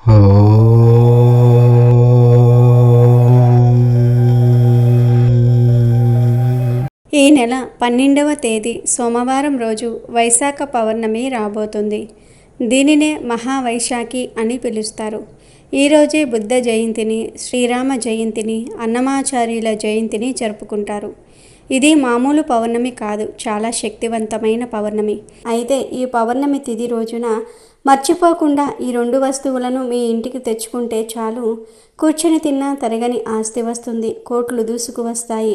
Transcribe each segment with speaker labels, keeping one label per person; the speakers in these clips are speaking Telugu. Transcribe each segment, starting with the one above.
Speaker 1: ఈ నెల 12వ తేదీ సోమవారం రోజు వైశాఖ పౌర్ణమి రాబోతుంది. దీనినే మహావైశాఖి అని పిలుస్తారు. ఈరోజే బుద్ధ జయంతిని, శ్రీరామ జయంతిని, అన్నమాచార్యుల జయంతిని జరుపుకుంటారు. ఇది మామూలు పౌర్ణమి కాదు, చాలా శక్తివంతమైన పౌర్ణమి. అయితే ఈ పౌర్ణమి తిథి రోజున మర్చిపోకుండా ఈ 2 వస్తువులను మీ ఇంటికి తెచ్చుకుంటే చాలు. కూర్చొని తిన్నా తరగని ఆస్తి వస్తుంది, కోట్లు దూసుకు వస్తాయి.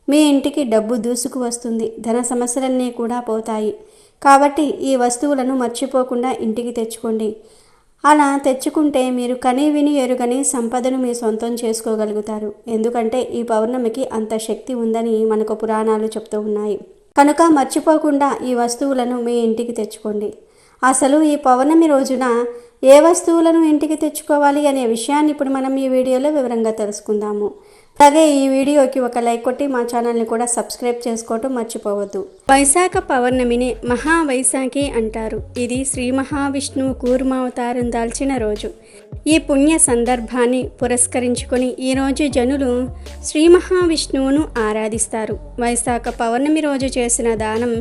Speaker 1: మీ ఇంటికి డబ్బు దూసుకు వస్తుంది, ధన సమస్యలన్నీ కూడా పోతాయి. కాబట్టి ఈ వస్తువులను మర్చిపోకుండా ఇంటికి తెచ్చుకోండి. అలా తెచ్చుకుంటే మీరు కని విని ఎరుగని సంపదను మీ సొంతం చేసుకోగలుగుతారు. ఎందుకంటే ఈ పౌర్ణమికి అంత శక్తి ఉందని మనకు పురాణాలు చెప్తూ ఉన్నాయి. కనుక మర్చిపోకుండా ఈ వస్తువులను మీ ఇంటికి తెచ్చుకోండి. అసలు ఈ పౌర్ణమి రోజున ఏ వస్తువులను ఇంటికి తెచ్చుకోవాలి అనే విషయాన్ని ఇప్పుడు మనం ఈ వీడియోలో వివరంగా తెలుసుకుందాము. అలాగే ఈ వీడియోకి ఒక లైక్ కొట్టి మా ఛానల్ని కూడా సబ్స్క్రైబ్ చేసుకోవటం మర్చిపోవద్దు. వైశాఖ పౌర్ణమిని మహావైశాఖి అంటారు. ఇది శ్రీ మహావిష్ణువు కూర్మావతారం దాల్చిన రోజు. ఈ పుణ్య సందర్భాన్ని పురస్కరించుకొని ఈరోజు జనులు శ్రీ మహావిష్ణువును ఆరాధిస్తారు. వైశాఖ పౌర్ణమి రోజు చేసిన దానం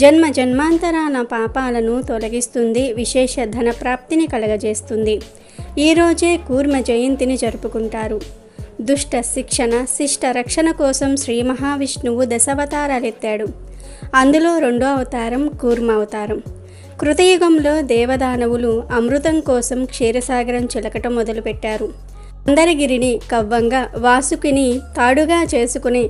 Speaker 1: జన్మ జన్మాంతరాల పాపాలను తొలగిస్తుంది, విశేష ధన ప్రాప్తిని కలగజేస్తుంది. ఈరోజే కూర్మ జయంతిని జరుపుకుంటారు. దుష్ట శిక్షణ, శిష్ట రక్షణ కోసం శ్రీ మహావిష్ణువు దశావతారాలెత్తాడు. అందులో 2వ అవతారం కూర్మ అవతారం. కృతయుగంలో దేవదానవులు అమృతం కోసం క్షీరసాగరం చిలకటం మొదలుపెట్టారు. మందరగిరిని కవ్వంగా, వాసుకిని తాడుగా చేసుకుని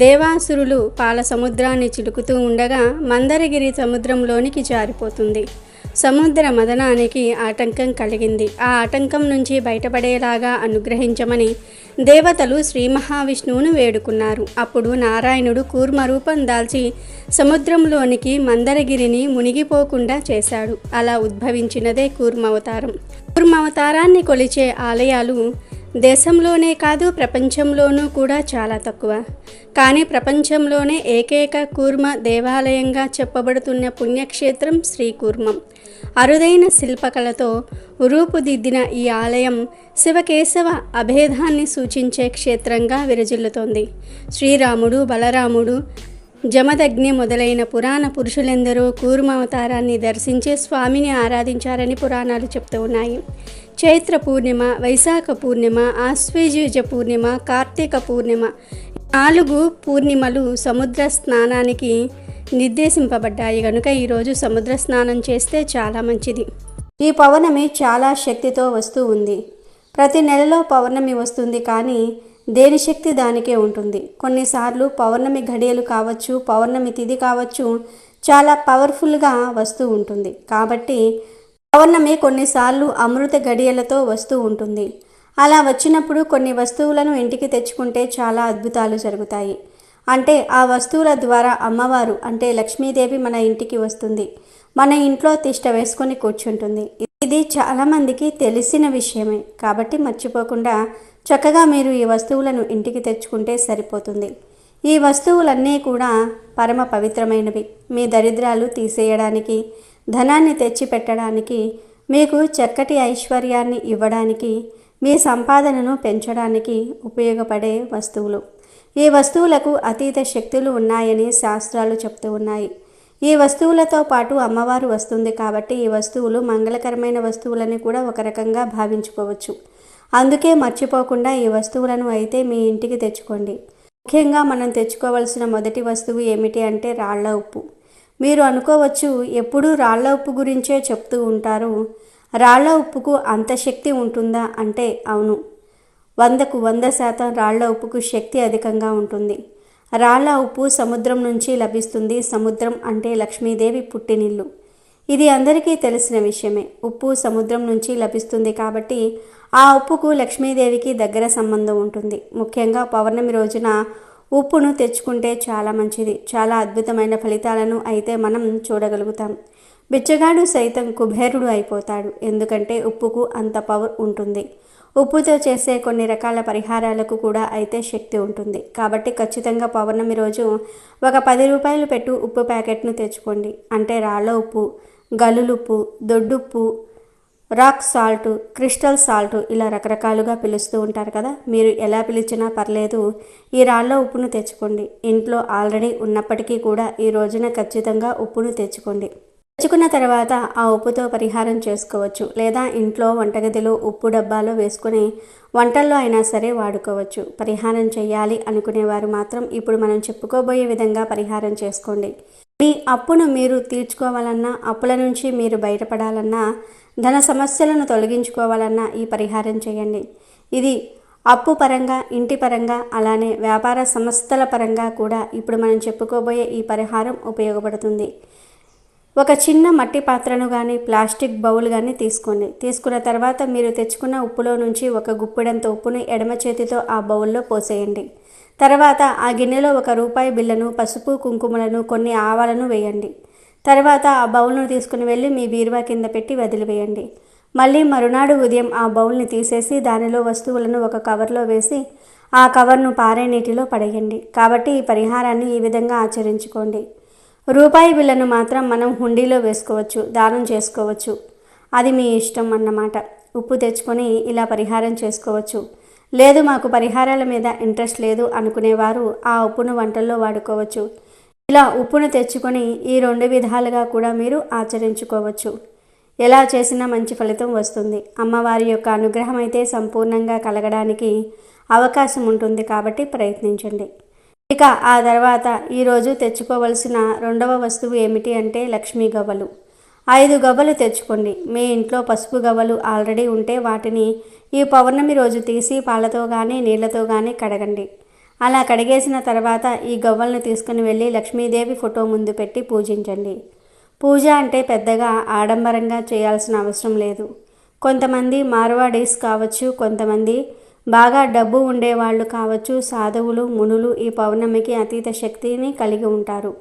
Speaker 1: దేవాసురులు పాల సముద్రాన్ని చిలుకుతూ ఉండగా మందరగిరి సముద్రంలోనికి జారిపోతుంది. సముద్ర మదనానికి ఆటంకం కలిగింది. ఆ ఆటంకం నుంచి బయటపడేలాగా అనుగ్రహించమని దేవతలు శ్రీ మహావిష్ణువును వేడుకున్నారు. అప్పుడు నారాయణుడు కూర్మ రూపం దాల్చి సముద్రంలోనికి మందరగిరిని మునిగిపోకుండా చేశాడు. అలా ఉద్భవించినదే కూర్మావతారం. కూర్మావతారాన్ని కొలిచే ఆలయాలు దేశంలోనే కాదు, ప్రపంచంలోనూ కూడా చాలా తక్కువ. కానీ ప్రపంచంలోనే ఏకైక కూర్మ దేవాలయంగా చెప్పబడుతున్న పుణ్యక్షేత్రం శ్రీకూర్మం. అరుదైన శిల్పకళతో రూపుదిద్దిన ఈ ఆలయం శివకేశవ అభేదాన్ని సూచించే క్షేత్రంగా విరజిల్లుతోంది. శ్రీరాముడు, బలరాముడు, జమదగ్ని మొదలైన పురాణ పురుషులెందరూ కూర్మావతారాన్ని దర్శించి స్వామిని ఆరాధించారని పురాణాలు చెప్తూ ఉన్నాయి. చైత్ర పూర్ణిమ, వైశాఖ పూర్ణిమ, ఆశ్వేయుజ పూర్ణిమ, కార్తీక పూర్ణిమ 4 పూర్ణిమలు సముద్ర స్నానానికి నిర్దేశింపబడ్డాయి. కనుక ఈరోజు సముద్ర స్నానం చేస్తే చాలా మంచిది. ఈ పౌర్ణమి చాలా శక్తితో వస్తూ ఉంది. ప్రతి నెలలో పౌర్ణమి వస్తుంది, కానీ దేని శక్తి దానికే ఉంటుంది. కొన్నిసార్లు పౌర్ణమి ఘడియలు కావచ్చు, పౌర్ణమి తిథి కావచ్చు, చాలా పవర్ఫుల్గా వస్తూ ఉంటుంది. కాబట్టి పౌర్ణమి కొన్నిసార్లు అమృత గడియలతో వస్తూ ఉంటుంది. అలా వచ్చినప్పుడు కొన్ని వస్తువులను ఇంటికి తెచ్చుకుంటే చాలా అద్భుతాలు జరుగుతాయి. అంటే ఆ వస్తువుల ద్వారా అమ్మవారు అంటే లక్ష్మీదేవి మన ఇంటికి వస్తుంది, మన ఇంట్లో తిష్ట వేసుకొని కూర్చుంటుంది. ఇది చాలామందికి తెలిసిన విషయమే. కాబట్టి మర్చిపోకుండా చక్కగా మీరు ఈ వస్తువులను ఇంటికి తెచ్చుకుంటే సరిపోతుంది. ఈ వస్తువులన్నీ కూడా పరమ పవిత్రమైనవి. మీ దరిద్రాలు తీసేయడానికి, ధనాన్ని తెచ్చిపెట్టడానికి, మీకు చక్కటి ఐశ్వర్యాన్ని ఇవ్వడానికి, మీ సంపాదనను పెంచడానికి ఉపయోగపడే వస్తువులు. ఈ వస్తువులకు అతీత శక్తులు ఉన్నాయని శాస్త్రాలు చెప్తూ ఉన్నాయి. ఈ వస్తువులతో పాటు అమ్మవారు వస్తుంది. కాబట్టి ఈ వస్తువులు మంగళకరమైన వస్తువులని కూడా ఒక రకంగా భావించుకోవచ్చు. అందుకే మర్చిపోకుండా ఈ వస్తువులను అయితే మీ ఇంటికి తెచ్చుకోండి. ముఖ్యంగా మనం తెచ్చుకోవాల్సిన మొదటి వస్తువు ఏమిటి అంటే రాళ్ల ఉప్పు. మీరు అనుకోవచ్చు, ఎప్పుడూ రాళ్ల ఉప్పు గురించే చెప్తూ ఉంటారు, రాళ్ల ఉప్పుకు అంత శక్తి ఉంటుందా అంటే అవును, 100కు 100% రాళ్ల ఉప్పుకు శక్తి అధికంగా ఉంటుంది. రాళ్ల ఉప్పు సముద్రం నుంచి లభిస్తుంది. సముద్రం అంటే లక్ష్మీదేవి పుట్టినిల్లు. ఇది అందరికీ తెలిసిన విషయమే. ఉప్పు సముద్రం నుంచి లభిస్తుంది కాబట్టి ఆ ఉప్పుకు లక్ష్మీదేవికి దగ్గర సంబంధం ఉంటుంది. ముఖ్యంగా పౌర్ణమి రోజున ఉప్పును తెచ్చుకుంటే చాలా మంచిది. చాలా అద్భుతమైన ఫలితాలను అయితే మనం చూడగలుగుతాం. బిచ్చగాడు సైతం కుబేరుడు అయిపోతాడు. ఎందుకంటే ఉప్పుకు అంత పవర్ ఉంటుంది. ఉప్పుతో చేసే కొన్ని రకాల పరిహారాలకు కూడా అయితే శక్తి ఉంటుంది. కాబట్టి ఖచ్చితంగా పౌర్ణమి రోజు ఒక 10 రూపాయలు పెట్టు ఉప్పు ప్యాకెట్ను తెచ్చుకోండి. అంటే రాళ్ళ ఉప్పు, గల్లులుప్పు, దొడ్డుప్పు, రాక్ సాల్ట్, క్రిస్టల్ సాల్ట్ ఇలా రకరకాలుగా పిలుస్తూ ఉంటారు కదా. మీరు ఎలా పిలిచినా పర్లేదు, ఈ రాళ్ళ ఉప్పును తెచ్చుకోండి. ఇంట్లో ఆల్రెడీ ఉన్నప్పటికీ కూడా ఈ రోజున ఖచ్చితంగా ఉప్పును తెచ్చుకోండి. తెచ్చుకున్న తర్వాత ఆ ఉప్పుతో పరిహారం చేసుకోవచ్చు, లేదా ఇంట్లో వంటగదిలో ఉప్పు డబ్బాలో వేసుకొని వంటల్లో అయినా సరే వాడుకోవచ్చు. పరిహారం చేయాలి అనుకునేవారు మాత్రం ఇప్పుడు మనం చెప్పుకోబోయే విధంగా పరిహారం చేసుకోండి. మీ అప్పును మీరు తీర్చుకోవాలన్నా, అప్పుల నుంచి మీరు బయటపడాలన్నా, ధన సమస్యలను తొలగించుకోవాలన్నా ఈ పరిహారం చేయండి. ఇది అప్పు పరంగా, ఇంటి పరంగా, అలానే వ్యాపార సంస్థల పరంగా కూడా ఇప్పుడు మనం చెప్పుకోబోయే ఈ పరిహారం ఉపయోగపడుతుంది. ఒక చిన్న మట్టి పాత్రను కానీ, ప్లాస్టిక్ బౌల్ కానీ తీసుకోండి. తీసుకున్న తర్వాత మీరు తెచ్చుకున్న ఉప్పులో నుంచి ఒక గుప్పెడంత ఉప్పుని ఎడమ చేతితో ఆ బౌల్లో పోసేయండి. తర్వాత ఆ గిన్నెలో ₹1 బిళ్ళను, పసుపు కుంకుమలను, కొన్ని ఆవాలను వేయండి. తర్వాత ఆ బౌల్ను తీసుకుని వెళ్ళి మీ బీరువా కింద పెట్టి వదిలివేయండి. మళ్ళీ మరునాడు ఉదయం ఆ బౌల్ని తీసేసి దానిలో వస్తువులను ఒక కవర్లో వేసి ఆ కవర్ను పారే నీటిలో పడేయండి. కాబట్టి ఈ పరిహారాన్ని ఈ విధంగా ఆచరించుకోండి. ₹1 బిళ్ళను మాత్రం మనం హుండీలో వేసుకోవచ్చు, దానం చేసుకోవచ్చు. అది మీ ఇష్టం అన్నమాట. ఉప్పు తెచ్చుకొని ఇలా పరిహారం చేసుకోవచ్చు. లేదు మాకు పరిహారాల మీద ఇంట్రెస్ట్ లేదు అనుకునేవారు ఆ ఉప్పును వంటల్లో వాడుకోవచ్చు. ఇలా ఉప్పును తెచ్చుకొని ఈ 2 విధాలుగా కూడా మీరు ఆచరించుకోవచ్చు. ఎలా చేసినా మంచి ఫలితం వస్తుంది. అమ్మవారి యొక్క అనుగ్రహం అయితే సంపూర్ణంగా కలగడానికి అవకాశం ఉంటుంది, కాబట్టి ప్రయత్నించండి. ఇక ఆ తర్వాత ఈరోజు తెచ్చుకోవలసిన రెండవ వస్తువు ఏమిటి అంటే లక్ష్మీ గవ్వలు. 5 గవ్వలు తెచ్చుకోండి. మీ ఇంట్లో పసుపు గవ్వలు ఆల్రెడీ ఉంటే వాటిని ఈ పౌర్ణమి రోజు తీసి పాలతో కానీ నీళ్లతో కానీ కడగండి. అలా కడిగేసిన తర్వాత ఈ గవ్వలను తీసుకుని వెళ్ళి లక్ష్మీదేవి ఫోటో ముందు పెట్టి పూజించండి. పూజ అంటే పెద్దగా ఆడంబరంగా చేయాల్సిన అవసరం లేదు. కొంతమంది మార్వాడీస్ కావచ్చు, కొంతమంది బాగా డబ్బు ఉండేవాళ్ళు కావచ్చు, సాధువులు, మునులు ఈ పౌర్ణమికి అతీత శక్తిని కలిగి ఉంటారు.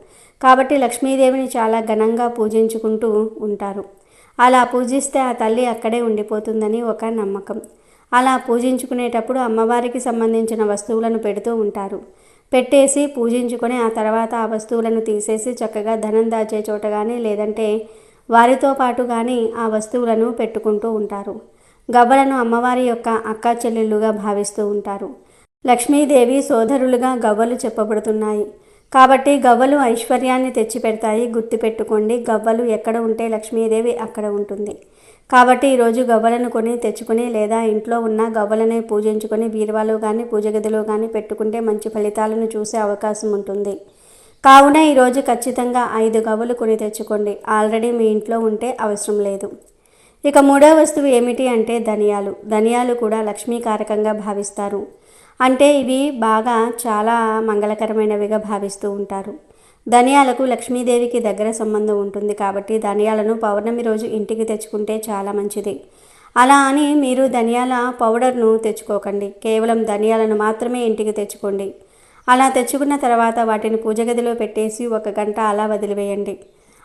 Speaker 1: కాబట్టి లక్ష్మీదేవిని చాలా ఘనంగా పూజించుకుంటూ ఉంటారు. అలా పూజిస్తే ఆ తల్లి అక్కడే ఉండిపోతుందని ఒక నమ్మకం. అలా పూజించుకునేటప్పుడు అమ్మవారికి సంబంధించిన వస్తువులను పెడుతూ ఉంటారు. పెట్టేసి పూజించుకొని ఆ తర్వాత ఆ వస్తువులను తీసేసి చక్కగా ధనం దాచే చోట కానీ, లేదంటే వారితో పాటు కానీ ఆ వస్తువులను పెట్టుకుంటూ ఉంటారు. గవ్వలను అమ్మవారి యొక్క అక్కా చెల్లెళ్ళుగా భావిస్తూ ఉంటారు. లక్ష్మీదేవి సోదరులుగా గవ్వలు చెప్పబడుతున్నాయి. కాబట్టి గవ్వలు ఐశ్వర్యాన్ని తెచ్చిపెడతాయి. గుర్తుపెట్టుకోండి, గవ్వలు ఎక్కడ ఉంటే లక్ష్మీదేవి అక్కడ ఉంటుంది. కాబట్టి ఈరోజు గవ్వలను కొని తెచ్చుకొని, లేదా ఇంట్లో ఉన్న గవ్వలనే పూజించుకొని బీరువాలో కానీ, పూజ గదిలో కానీ పెట్టుకుంటే మంచి ఫలితాలను చూసే అవకాశం ఉంటుంది. కావున ఈరోజు ఖచ్చితంగా 5 గవ్వలు కొని తెచ్చుకోండి. ఆల్రెడీ మీ ఇంట్లో ఉంటే అవసరం లేదు. ఇక మూడవ వస్తువు ఏమిటి అంటే ధనియాలు. ధనియాలు కూడా లక్ష్మీకారకంగా భావిస్తారు. అంటే ఇవి బాగా చాలా మంగళకరమైనవిగా భావిస్తూ ఉంటారు. ధనియాలకు లక్ష్మీదేవికి దగ్గర సంబంధం ఉంటుంది. కాబట్టి ధనియాలను పౌర్ణమి రోజు ఇంటికి తెచ్చుకుంటే చాలా మంచిది. అలా అని మీరు ధనియాల పౌడర్ను తెచ్చుకోకండి. కేవలం ధనియాలను మాత్రమే ఇంటికి తెచ్చుకోండి. అలా తెచ్చుకున్న తర్వాత వాటిని పూజ గదిలో పెట్టేసి 1 గంట అలా వదిలివేయండి.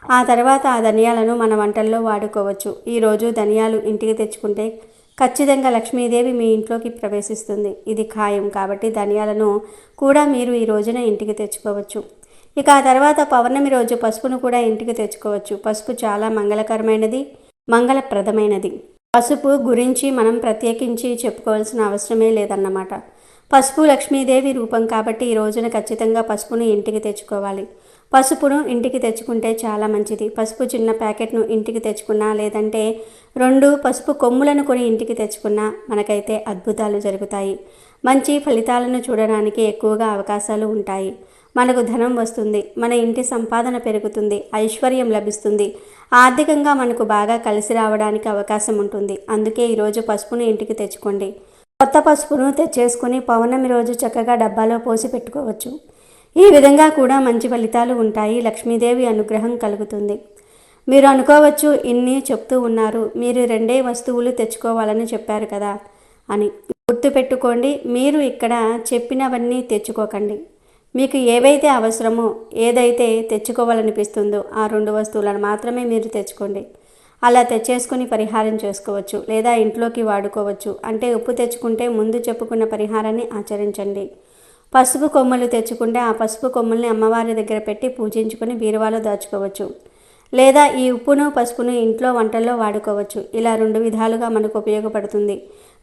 Speaker 1: ఆ తర్వాత ఆ ధనియాలను మన వంటల్లో వాడుకోవచ్చు. ఈరోజు ధనియాలు ఇంటికి తెచ్చుకుంటే ఖచ్చితంగా లక్ష్మీదేవి మీ ఇంట్లోకి ప్రవేశిస్తుంది. ఇది ఖాయం. కాబట్టి ధనియాలను కూడా మీరు ఈ రోజున ఇంటికి తెచ్చుకోవచ్చు. ఇక ఆ తర్వాత పౌర్ణమి రోజు పసుపును కూడా ఇంటికి తెచ్చుకోవచ్చు. పసుపు చాలా మంగళకరమైనది, మంగళప్రదమైనది. పసుపు గురించి మనం ప్రత్యేకించి చెప్పుకోవాల్సిన అవసరమే లేదన్నమాట. పసుపు లక్ష్మీదేవి రూపం. కాబట్టి ఈ రోజున ఖచ్చితంగా పసుపును ఇంటికి తెచ్చుకోవాలి. పసుపును ఇంటికి తెచ్చుకుంటే చాలా మంచిది. పసుపు చిన్న ప్యాకెట్ను ఇంటికి తెచ్చుకున్నా, లేదంటే 2 పసుపు కొమ్ములను కొని ఇంటికి తెచ్చుకున్నా మనకైతే అద్భుతాలు జరుగుతాయి. మంచి ఫలితాలను చూడడానికి ఎక్కువగా అవకాశాలు ఉంటాయి. మనకు ధనం వస్తుంది, మన ఇంటి సంపాదన పెరుగుతుంది, ఐశ్వర్యం లభిస్తుంది, ఆర్థికంగా మనకు బాగా కలిసి రావడానికి అవకాశం ఉంటుంది. అందుకే ఈరోజు పసుపును ఇంటికి తెచ్చుకోండి. కొత్త పసుపును తెచ్చేసుకుని పౌర్ణమి రోజు చక్కగా డబ్బాలో పోసి పెట్టుకోవచ్చు. ఈ విధంగా కూడా మంచి ఫలితాలు ఉంటాయి. లక్ష్మీదేవి అనుగ్రహం కలుగుతుంది. మీరు అనుకోవచ్చు, ఇన్ని చెప్తూ ఉన్నారు, మీరు 2 వస్తువులు తెచ్చుకోవాలని చెప్పారు కదా అని. గుర్తుపెట్టుకోండి, మీరు ఇక్కడ చెప్పినవన్నీ తెచ్చుకోకండి. మీకు ఏవైతే అవసరమో, ఏదైతే తెచ్చుకోవాలనిపిస్తుందో ఆ 2 వస్తువులను మాత్రమే మీరు తెచ్చుకోండి. అలా తెచ్చేసుకుని పరిహారం చేసుకోవచ్చు, లేదా ఇంట్లోకి వాడుకోవచ్చు. అంటే ఉప్పు తెచ్చుకుంటే ముందు చెప్పుకున్న పరిహారాన్ని ఆచరించండి. పసుపు కొమ్మలు తెచ్చుకుంటే ఆ పసుపు కొమ్మల్ని అమ్మవారి దగ్గర పెట్టి పూజించుకొని బీరువాలో దాచుకోవచ్చు. లేదా ఈ ఉప్పును పసుపును ఇంట్లో వంటల్లో వాడుకోవచ్చు. ఇలా 2 విధాలుగా మనకు ఉపయోగపడుతుంది.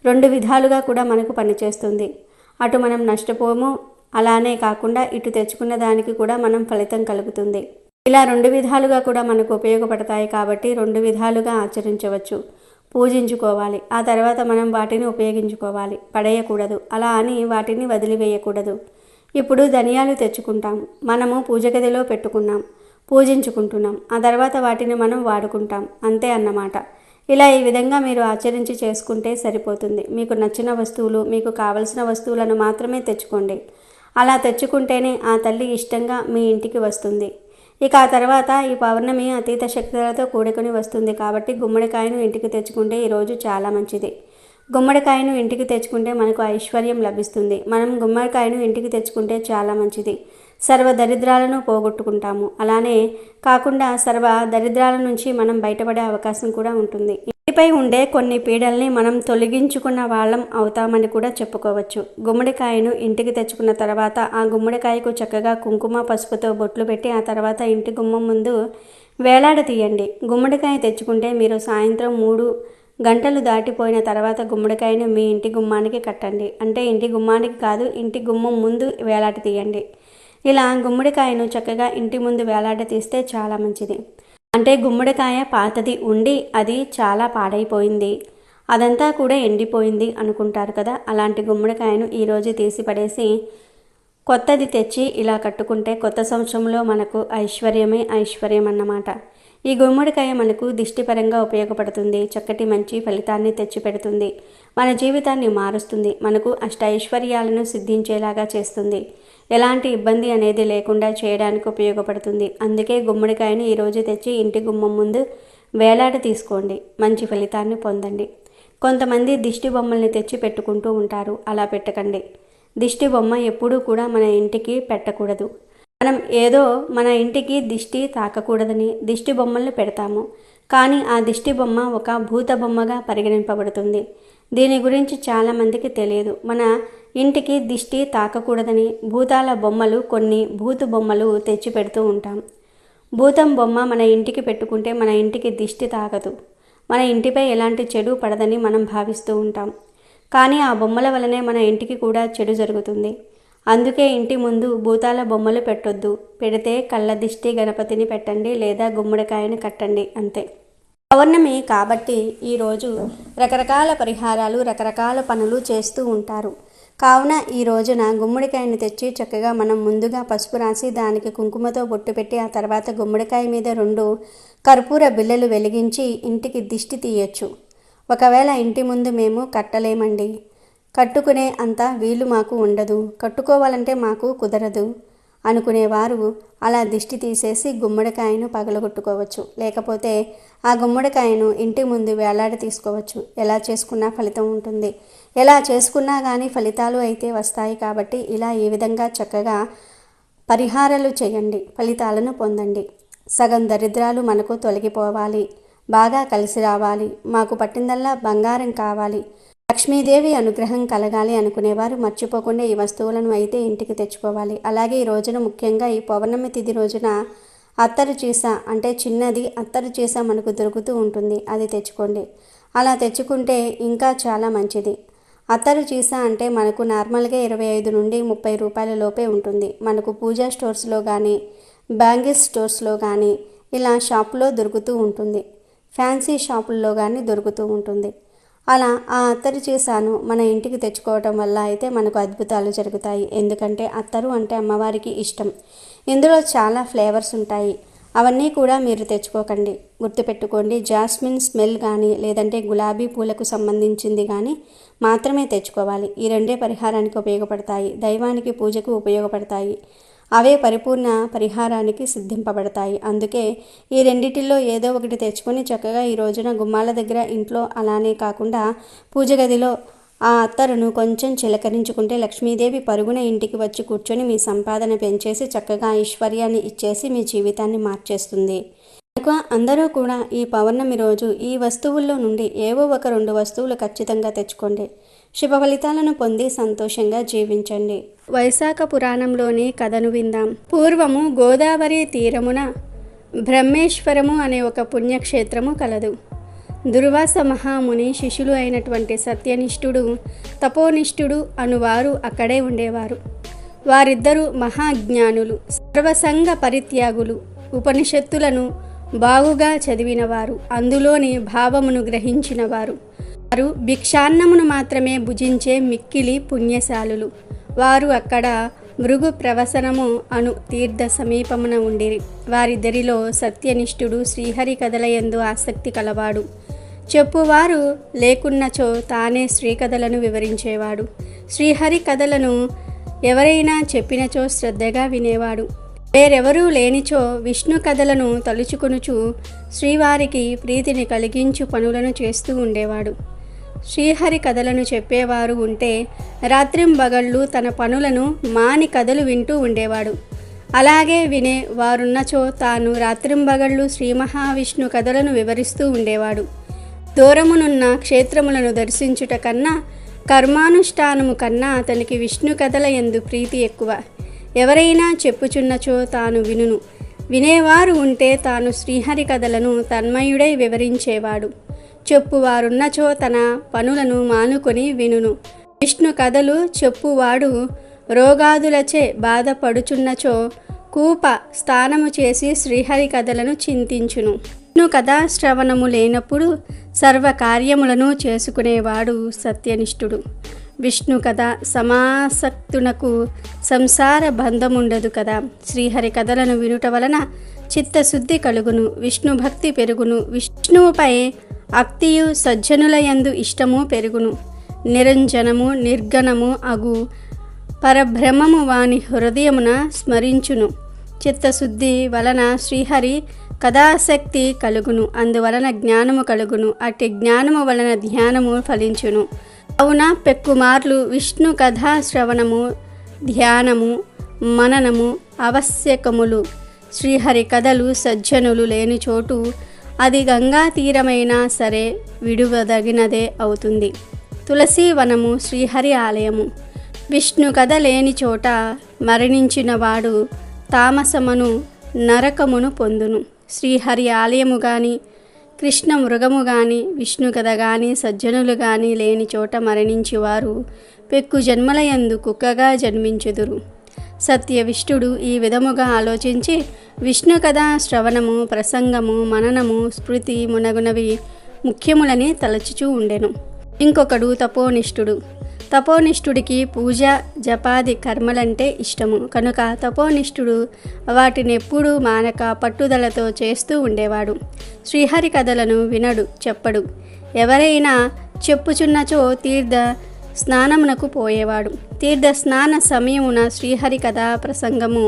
Speaker 1: 2 విధాలుగా కూడా మనకు పనిచేస్తుంది. అటు మనం నష్టపోము, అలానే కాకుండా ఇటు తెచ్చుకున్న దానికి కూడా మనం ఫలితం కలుగుతుంది. ఇలా 2 విధాలుగా కూడా మనకు ఉపయోగపడతాయి కాబట్టి 2 విధాలుగా ఆచరించవచ్చు. పూజించుకోవాలి, ఆ తర్వాత మనం వాటిని ఉపయోగించుకోవాలి, పడేయకూడదు. అలా అని వాటిని వదిలివేయకూడదు. ఇప్పుడు ధనియాలు తెచ్చుకుంటాం, మనము పూజ గదిలో పెట్టుకున్నాం, పూజించుకుంటున్నాం, ఆ తర్వాత వాటిని మనం వాడుకుంటాం, అంతే అన్నమాట. ఇలా ఈ విధంగా మీరు ఆచరించి చేసుకుంటే సరిపోతుంది. మీకు నచ్చిన వస్తువులు, మీకు కావలసిన వస్తువులను మాత్రమే తెచ్చుకోండి. అలా తెచ్చుకుంటేనే ఆ తల్లి ఇష్టంగా మీ ఇంటికి వస్తుంది. ఇక ఆ తర్వాత ఈ పౌర్ణమి అతీత శక్తులతో కూడుకుని వస్తుంది కాబట్టి గుమ్మడికాయను ఇంటికి తెచ్చుకుంటే ఈరోజు చాలా మంచిది. గుమ్మడికాయను ఇంటికి తెచ్చుకుంటే మనకు ఐశ్వర్యం లభిస్తుంది. మనం గుమ్మడికాయను ఇంటికి తెచ్చుకుంటే చాలా మంచిది. సర్వ దరిద్రాలను పోగొట్టుకుంటాము. అలానే కాకుండా సర్వ దరిద్రాల నుంచి మనం బయటపడే అవకాశం కూడా ఉంటుంది. ఇంటిపై ఉండే కొన్ని పీడల్ని మనం తొలగించుకున్న వాళ్ళం అవుతామని కూడా చెప్పుకోవచ్చు. గుమ్మడికాయను ఇంటికి తెచ్చుకున్న తర్వాత ఆ గుమ్మడికాయకు చక్కగా కుంకుమ పసుపుతో బొట్లు పెట్టి ఆ తర్వాత ఇంటి గుమ్మం ముందు వేలాడతీయండి. గుమ్మడికాయ తెచ్చుకుంటే మీరు సాయంత్రం 3 గంటలు దాటిపోయిన తర్వాత గుమ్మడికాయను మీ ఇంటి గుమ్మానికి కట్టండి. అంటే ఇంటి గుమ్మానికి కాదు, ఇంటి గుమ్మం ముందు వేలాడ తీయండి. ఇలా గుమ్మడికాయను చక్కగా ఇంటి ముందు వేలాడ తీస్తే చాలా మంచిది. అంటే గుమ్మడికాయ పాతది ఉండి అది చాలా పాడైపోయింది, అదంతా కూడా ఎండిపోయింది అనుకుంటారు కదా, అలాంటి గుమ్మడికాయను ఈరోజు తీసి పడేసి కొత్తది తెచ్చి ఇలా కట్టుకుంటే కొత్త సంవత్సరంలో మనకు ఐశ్వర్యమే ఐశ్వర్యం అన్నమాట. ఈ గుమ్మడికాయ మనకు దిష్టిపరంగా ఉపయోగపడుతుంది. చక్కటి మంచి ఫలితాన్ని తెచ్చిపెడుతుంది. మన జీవితాన్ని మారుస్తుంది. మనకు అష్టైశ్వర్యాలను సిద్ధించేలాగా చేస్తుంది. ఎలాంటి ఇబ్బంది అనేది లేకుండా చేయడానికి ఉపయోగపడుతుంది. అందుకే గుమ్మడికాయను ఈరోజు తెచ్చి ఇంటి గుమ్మం ముందు వేలాడ తీసుకోండి. మంచి ఫలితాన్ని పొందండి. కొంతమంది దిష్టి బొమ్మల్ని తెచ్చి పెట్టుకుంటూ ఉంటారు. అలా పెట్టకండి. దిష్టి బొమ్మ ఎప్పుడూ కూడా మన ఇంటికి పెట్టకూడదు. మనం ఏదో మన ఇంటికి దిష్టి తాకకూడదని దిష్టి బొమ్మల్ని పెడతాము. కానీ ఆ దిష్టి బొమ్మ ఒక భూత బొమ్మగా పరిగణింపబడుతుంది. దీని గురించి చాలామందికి తెలియదు. మన ఇంటికి దిష్టి తాకకూడదని భూతాల బొమ్మలు, కొన్ని భూత బొమ్మలు తెచ్చి పెడుతూ ఉంటాం. భూతం బొమ్మ మన ఇంటికి పెట్టుకుంటే మన ఇంటికి దిష్టి తాకదు, మన ఇంటిపై ఎలాంటి చెడు పడదని మనం భావిస్తూ ఉంటాం. కానీ ఆ బొమ్మల వలనే మన ఇంటికి కూడా చెడు జరుగుతుంది. అందుకే ఇంటి ముందు భూతాల బొమ్మలు పెట్టొద్దు. పెడితే కళ్ళ దిష్టి గణపతిని పెట్టండి లేదా గుమ్మడికాయని కట్టండి, అంతే. పౌర్ణమి కాబట్టి ఈరోజు రకరకాల పరిహారాలు, రకరకాల పనులు చేస్తూ ఉంటారు. కావున ఈ రోజున గుమ్మడికాయని తెచ్చి చక్కగా మనం ముందుగా పసుపు రాసి దానికి కుంకుమతో బొట్టు పెట్టి ఆ తర్వాత గుమ్మడికాయ మీద 2 కర్పూర బిళ్ళలు వెలిగించి ఇంటికి దిష్టి తీయచ్చు. ఒకవేళ ఇంటి ముందు మేము కట్టలేమండి, కట్టుకునే అంత వీలు మాకు ఉండదు, కట్టుకోవాలంటే మాకు కుదరదు అనుకునేవారు అలా దిష్టి తీసేసి గుమ్మడికాయను పగలగొట్టుకోవచ్చు. లేకపోతే ఆ గుమ్మడికాయను ఇంటి ముందు వేలాడ తీసుకోవచ్చు. ఎలా చేసుకున్నా ఫలితం ఉంటుంది. ఎలా చేసుకున్నా కానీ ఫలితాలు అయితే వస్తాయి. కాబట్టి ఇలా ఈ విధంగా చక్కగా పరిహారాలు చేయండి, ఫలితాలను పొందండి. సగం దరిద్రాలు మనకు తొలగిపోవాలి, బాగా కలిసి రావాలి, మాకు పట్టిందల్లా బంగారం కావాలి, లక్ష్మీదేవి అనుగ్రహం కలగాలి అనుకునేవారు మర్చిపోకుండా ఈ వస్తువులను అయితే ఇంటికి తెచ్చుకోవాలి. అలాగే ఈ రోజున ముఖ్యంగా ఈ పౌర్ణమి తిథి రోజున అత్తరు చీస, అంటే చిన్నది అత్తరు చీస మనకు దొరుకుతూ ఉంటుంది, అది తెచ్చుకోండి. అలా తెచ్చుకుంటే ఇంకా చాలా మంచిది. అత్తరు చీస అంటే మనకు నార్మల్గా 25 నుండి 30 రూపాయల లోపే ఉంటుంది. మనకు పూజా స్టోర్స్లో కానీ బ్యాంగిల్స్ స్టోర్స్లో కానీ ఇలా షాపులో దొరుకుతూ ఉంటుంది. ఫ్యాన్సీ షాపుల్లో కానీ దొరుకుతూ ఉంటుంది. అలా ఆ అత్తరు చీసాను మన ఇంటికి తెచ్చుకోవటం వల్ల అయితే మనకు అద్భుతాలు జరుగుతాయి. ఎందుకంటే అత్తరు అంటే అమ్మవారికి ఇష్టం. ఇందులో చాలా ఫ్లేవర్స్ ఉంటాయి. అవన్నీ కూడా మీరు తెచ్చుకోకండి, గుర్తుపెట్టుకోండి. జాస్మిన్ స్మెల్ కానీ లేదంటే గులాబీ పూలకు సంబంధించింది కానీ మాత్రమే తెచ్చుకోవాలి. ఈ 2 పరిహారానికి ఉపయోగపడతాయి, దైవానికి పూజకు ఉపయోగపడతాయి. అవే పరిపూర్ణ పరిహారానికి సిద్ధింపబడతాయి. అందుకే ఈ రెండిటిల్లో ఏదో ఒకటి తెచ్చుకొని చక్కగా ఈ రోజున గుమ్మాల దగ్గర, ఇంట్లో, అలానే కాకుండా పూజ గదిలో ఆ అత్తరును కొంచెం చిలకరించుకుంటే లక్ష్మీదేవి పరుగున ఇంటికి వచ్చి కూర్చొని మీ సంపాదన పెంచేసి చక్కగా ఐశ్వర్యాన్ని ఇచ్చేసి మీ జీవితాన్ని మార్చేస్తుంది. కనుక అందరూ కూడా ఈ పౌర్ణమి రోజు ఈ వస్తువుల్లో నుండి ఏవో ఒక 2 వస్తువులు ఖచ్చితంగా తెచ్చుకోండి. శుభ ఫలితాలను పొంది సంతోషంగా జీవించండి. వైశాఖ పురాణంలోని కథను విందాం. పూర్వము గోదావరి తీరమున బ్రహ్మేశ్వరము అనే ఒక పుణ్యక్షేత్రము కలదు. దుర్వాస మహాముని శిష్యులు అయినటువంటి సత్యనిష్ఠుడు, తపోనిష్ఠుడు అనువారు అక్కడే ఉండేవారు. వారిద్దరూ మహాజ్ఞానులు, సర్వసంగ పరిత్యాగులు, ఉపనిషత్తులను బాగుగా చదివినవారు, అందులోని భావమును గ్రహించినవారు. వారు భిక్షాన్నమును మాత్రమే భుజించే మిక్కిలి పుణ్యశాలులు. వారు అక్కడ మృగు ప్రవసనము అను తీర్థ సమీపమున ఉండిరి. వారిద్దరిలో సత్యనిష్ఠుడు శ్రీహరి కథలయందు ఆసక్తి కలవాడు. చెప్పువారు లేకున్నచో తానే శ్రీకథలను వివరించేవాడు. శ్రీహరి కథలను ఎవరైనా చెప్పినచో శ్రద్ధగా వినేవాడు. వేరెవరూ లేనిచో విష్ణు కథలను తలుచుకొనుచు శ్రీవారికి ప్రీతిని కలిగించు పనులను చేస్తూ ఉండేవాడు. శ్రీహరి కథలను చెప్పేవారు ఉంటే రాత్రింబగళ్ళు తన పనులను మాని కథలు వింటూ ఉండేవాడు. అలాగే వినే వారున్నచో తాను రాత్రింబగళ్ళు శ్రీ మహావిష్ణు కథలను వివరిస్తూ ఉండేవాడు. దూరమునున్న క్షేత్రములను దర్శించుట కన్నా కర్మానుష్ఠానము కన్నా అతనికి విష్ణు కథల యందు ప్రీతి ఎక్కువ. ఎవరైనా చెప్పుచున్నచో తాను వినును. వినేవారు ఉంటే తాను శ్రీహరి కథలను తన్మయుడై వివరించేవాడు. చెప్పువారున్నచో తన పనులను మానుకొని వినును. విష్ణు కథలు చెప్పువాడు రోగాదులచే బాధపడుచున్నచో కూప స్థానము చేసి శ్రీహరి కథలను చింతించును. విష్ణు కథాశ్రవణము లేనప్పుడు సర్వకార్యములను చేసుకునేవాడు సత్యనిష్ఠుడు. విష్ణు కథ సమాసక్తునకు సంసార బంధముండదు కదా. శ్రీహరి కథలను వినుట వలన చిత్తశుద్ధి కలుగును, విష్ణు భక్తి పెరుగును, విష్ణువుపై అక్తియు సజ్జనులయందు ఇష్టము పెరుగును. నిరంజనము నిర్గణము అగు పరబ్రహ్మము వాని హృదయమున స్మరించును. చిత్తశుద్ధి వలన శ్రీహరి కథాశక్తి కలుగును, అందువలన జ్ఞానము కలుగును. అట్టి జ్ఞానము వలన ధ్యానము ఫలించును. కావున పెక్కుమార్లు విష్ణు కథా శ్రవణము, ధ్యానము, మననము ఆవశ్యకములు. శ్రీహరి కథలు సజ్జనులు లేని చోటు అది గంగా తీరమైనా సరే విడువదగినదే అవుతుంది. తులసీవనము శ్రీహరి ఆలయము. విష్ణు కథ లేని చోట మరణించినవాడు తామసమును నరకమును పొందును. శ్రీహరి ఆలయము గాని, కృష్ణ మృగము గాని, విష్ణు కథ గాని, సజ్జనులు గాని లేని చోట మరణించువారు పెక్కు జన్మలయందు కుక్కగా జన్మించుదురు. సత్యవిష్ఠుడు ఈ విధముగా ఆలోచించి విష్ణు కథ శ్రవణము, ప్రసంగము, మననము, స్మృతి మునగునవి ముఖ్యములని తలచుచూ ఉండెను. ఇంకొకడు తపోనిష్ఠుడు. తపోనిష్ఠుడికి పూజ జపాది కర్మలంటే ఇష్టము కనుక తపోనిష్ఠుడు వాటిని ఎప్పుడూ మానక పట్టుదలతో చేస్తూ ఉండేవాడు. శ్రీహరి కథలను వినడు, చెప్పడు. ఎవరైనా చెప్పుచున్నచో తీర్థ స్నానమునకు పోయేవాడు. తీర్థ స్నాన సమయమున శ్రీహరి కథా ప్రసంగము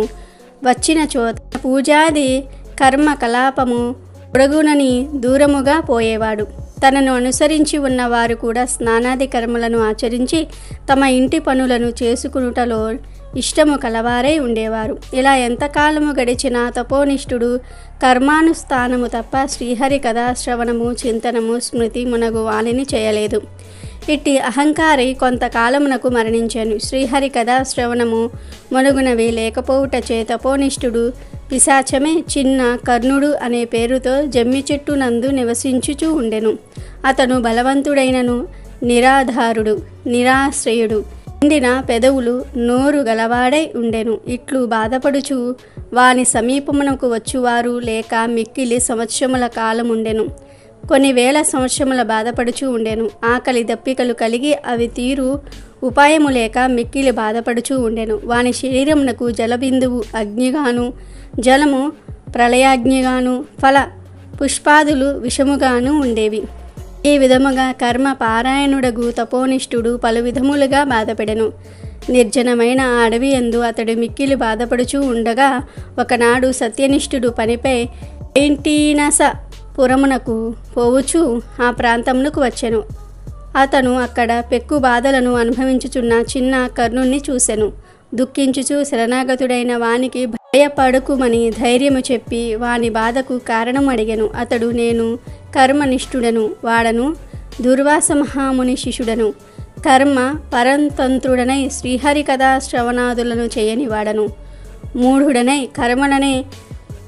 Speaker 1: వచ్చినచో పూజాది కర్మకలాపము ఉడగునని దూరముగా పోయేవాడు. తనను అనుసరించి ఉన్నవారు కూడా స్నానాది కర్మలను ఆచరించి తమ ఇంటి పనులను చేసుకునుటలో ఇష్టము కలవారై ఉండేవారు. ఇలా ఎంతకాలము గడిచినా తపోనిష్ఠుడు కర్మానుష్ఠానము తప్ప శ్రీహరి కథాశ్రవణము, చింతనము, స్మృతి మునగు వానిని చేయలేదు. ఇట్టి అహంకారి కొంతకాలమునకు మరణించాను. శ్రీహరి కథాశ్రవణము మునగునవి లేకపోవుటచే తపోనిష్ఠుడు పిశాచమే చిన్న కర్ణుడు అనే పేరుతో జమ్మి చెట్టు నందు నివసించుచూ ఉండెను. అతను బలవంతుడైనను నిరాధారుడు, నిరాశ్రయుడు, ఎండిన పెదవులు, నోరు గలవాడై ఉండెను. ఇట్లు బాధపడుచు వాని సమీపమునకు వచ్చువారు లేక మిక్కిలి సంవత్సరముల కాలముండెను. కొన్ని వేల సంవత్సరముల బాధపడుచూ ఉండెను. ఆకలి దప్పికలు కలిగి అవి తీరు ఉపాయము లేక మిక్కిలి బాధపడుచూ ఉండెను. వాని శరీరమునకు జలబిందువు అగ్నిగాను, జలము ప్రళయాగ్నిగాను, ఫల పుష్పాదులు విషముగాను ఉండేవి. ఈ విధముగా కర్మ పారాయణుడగు తపోనిష్ఠుడు పలు విధములుగా బాధపడెను. నిర్జనమైన ఆ అడవి యందు అతడు మిక్కిలి బాధపడుచూ ఉండగా ఒకనాడు సత్యనిష్ఠుడు పనిపై ఐంటీనస పురమునకు పోవుచు ఆ ప్రాంతమునకు వచ్చెను. అతను అక్కడ పెక్కు బాధలను అనుభవించుచున్న చిన్న కర్ణుణ్ణి చూసెను. దుఃఖించుచు శరణాగతుడైన వానికి భయపడుకుమని ధైర్యము చెప్పి వాని బాధకు కారణం అడిగెను. అతడు, నేను కర్మనిష్ఠుడను వాడను, దుర్వాస మహాముని శిష్యుడను, కర్మ పరంతంత్రుడనై శ్రీహరి కథా శ్రవణాదులను చేయని వాడను, మూఢుడనై కర్మలనే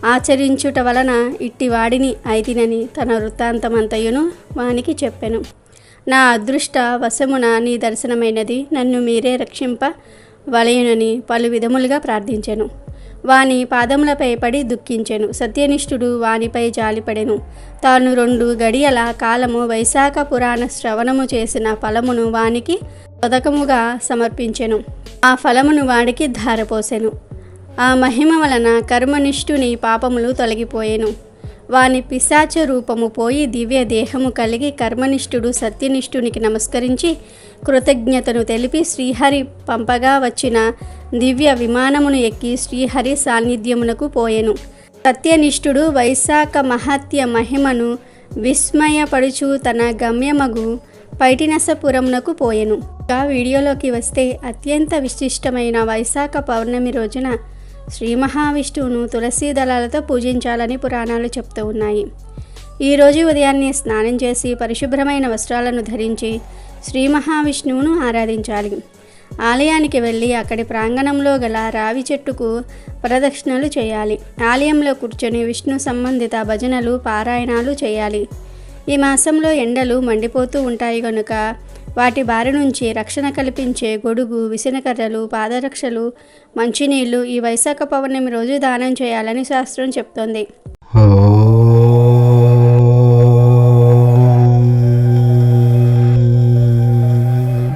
Speaker 1: ఆచరించుట వలన ఇట్టివాడిని అయితినని తన వృత్తాంతమంతయును వానికి చెప్పెను. నా అదృష్ట వశమున నీ దర్శనమైనది, నన్ను మీరే రక్షింప వలయునని పలు విధములుగా ప్రార్థించెను. వాని పాదములపై పడి దుఃఖించెను. సత్యనిష్ఠుడు వానిపై జాలిపడెను. తాను 2 గడియల కాలము వైశాఖ పురాణ శ్రవణము చేసిన ఫలమును వానికి పథకముగా సమర్పించెను. ఆ ఫలమును వాడికి ధారపోసెను. ఆ మహిమ వలన కర్మనిష్ఠుని పాపములు తొలగిపోయెను. వాని పిశాచ రూపము పోయి దివ్య దేహము కలిగి కర్మనిష్ఠుడు సత్యనిష్ఠునికి నమస్కరించి కృతజ్ఞతను తెలిపి శ్రీహరి పంపగా వచ్చిన దివ్య విమానమును ఎక్కి శ్రీహరి సాన్నిధ్యమునకు పోయెను. సత్యనిష్ఠుడు వైశాఖ మహత్య మహిమను విస్మయపడుచు తన గమ్యమగు పైటినసపురమునకు పోయెను. వీడియోలోకి వస్తే అత్యంత విశిష్టమైన వైశాఖ పౌర్ణమి రోజున శ్రీ మహావిష్ణువును తులసీ దళాలతో పూజించాలని పురాణాలు చెప్తూ ఉన్నాయి. ఈరోజు ఉదయాన్నే స్నానం చేసి పరిశుభ్రమైన వస్త్రాలను ధరించి శ్రీ మహావిష్ణువును ఆరాధించాలి. ఆలయానికి వెళ్ళి అక్కడి ప్రాంగణంలో గల రావి చెట్టుకు ప్రదక్షిణలు చేయాలి. ఆలయంలో కూర్చొని విష్ణు సంబంధిత భజనలు పారాయణాలు చేయాలి. ఈ మాసంలో ఎండలు మండిపోతూ ఉంటాయి కనుక వాటి బారి నుంచి రక్షణ కల్పించే గొడుగు, విసనకర్రలు, పాదరక్షలు, మంచినీళ్లు ఈ వైశాఖ పౌర్ణమి రోజు దానం చేయాలని శాస్త్రం చెప్తోంది.